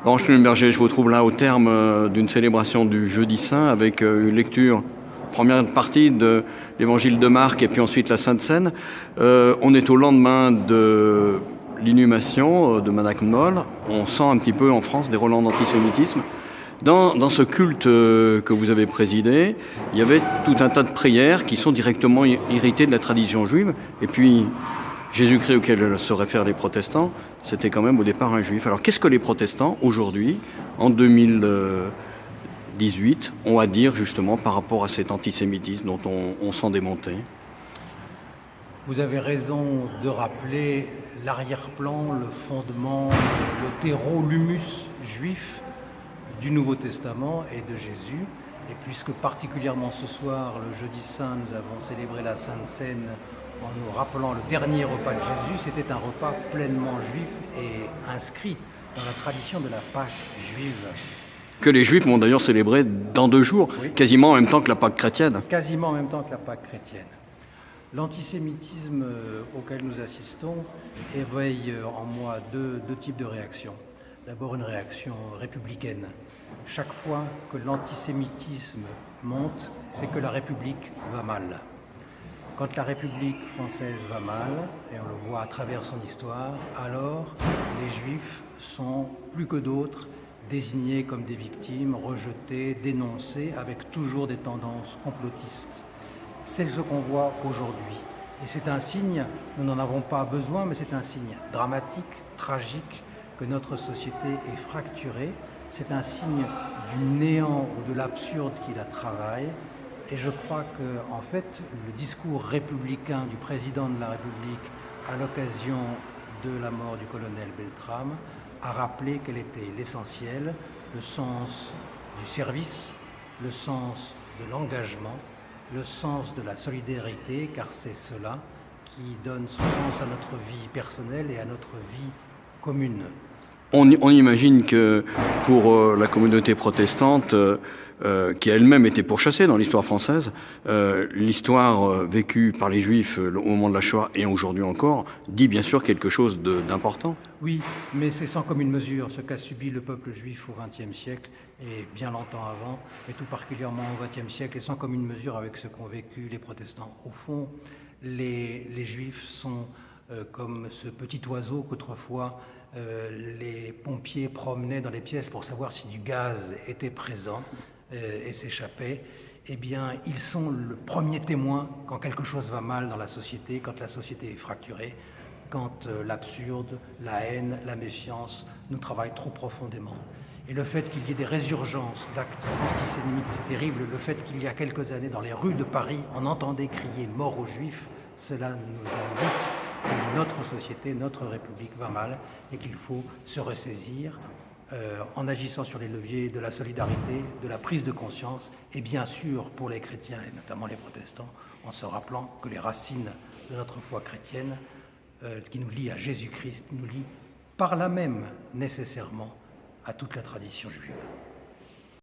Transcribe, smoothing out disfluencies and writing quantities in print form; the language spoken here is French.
Laurent Schlumberger, je vous trouve là au terme d'une célébration du Jeudi Saint avec une lecture, première partie de l'évangile de Marc et puis ensuite la Sainte Seine. On est au lendemain de l'inhumation de Manac Moll. On sent un petit peu en France des relents d'antisémitisme. Dans ce culte que vous avez présidé, il y avait tout un tas de prières qui sont directement héritées de la tradition juive. Et puis, Jésus-Christ auquel se réfèrent les protestants, c'était quand même au départ un juif. Alors qu'est-ce que les protestants, aujourd'hui, en 2018, ont à dire justement par rapport à cet antisémitisme dont on sent démonter? Vous avez raison de rappeler l'arrière-plan, le fondement, le terreau, l'humus juif du Nouveau Testament et de Jésus. Et puisque particulièrement ce soir, le Jeudi Saint, nous avons célébré la Sainte Seine en nous rappelant le dernier repas de Jésus, c'était un repas pleinement juif et inscrit dans la tradition de la Pâque juive. Que les Juifs vont d'ailleurs célébrer dans 2 jours, oui, quasiment en même temps que la Pâque chrétienne. Quasiment en même temps que la Pâque chrétienne. L'antisémitisme auquel nous assistons éveille en moi deux types de réactions. D'abord une réaction républicaine. Chaque fois que l'antisémitisme monte, c'est que la République va mal. Quand la République française va mal, et on le voit à travers son histoire, alors les Juifs sont plus que d'autres désignés comme des victimes, rejetés, dénoncés, avec toujours des tendances complotistes. C'est ce qu'on voit aujourd'hui. Et c'est un signe, nous n'en avons pas besoin, mais c'est un signe dramatique, tragique, que notre société est fracturée. C'est un signe du néant ou de l'absurde qui la travaille. Et je crois que, en fait, le discours républicain du président de la République à l'occasion de la mort du colonel Beltrame a rappelé quel était l'essentiel, le sens du service, le sens de l'engagement, le sens de la solidarité, car c'est cela qui donne son sens à notre vie personnelle et à notre vie commune. On imagine que pour la communauté protestante, qui elle-même était pourchassée dans l'histoire française, l'histoire vécue par les Juifs au moment de la Shoah et aujourd'hui encore, dit bien sûr quelque chose d'important. Oui, mais c'est sans commune mesure ce qu'a subi le peuple juif au XXe siècle et bien longtemps avant, mais tout particulièrement au XXe siècle et sans commune mesure avec ce qu'ont vécu les protestants. Au fond, les Juifs sont comme ce petit oiseau qu'autrefois les pompiers promenaient dans les pièces pour savoir si du gaz était présent et s'échappait. Eh bien, ils sont le premier témoin quand quelque chose va mal dans la société, quand la société est fracturée, quand l'absurde, la haine, la méfiance nous travaillent trop profondément. Et le fait qu'il y ait des résurgences d'actes antisémites terribles, le fait qu'il y a quelques années dans les rues de Paris, on entendait crier « mort aux Juifs », cela nous indique que notre société, notre République va mal et qu'il faut se ressaisir en agissant sur les leviers de la solidarité, de la prise de conscience et bien sûr pour les chrétiens et notamment les protestants en se rappelant que les racines de notre foi chrétienne qui nous lie à Jésus-Christ nous lie par là même nécessairement à toute la tradition juive.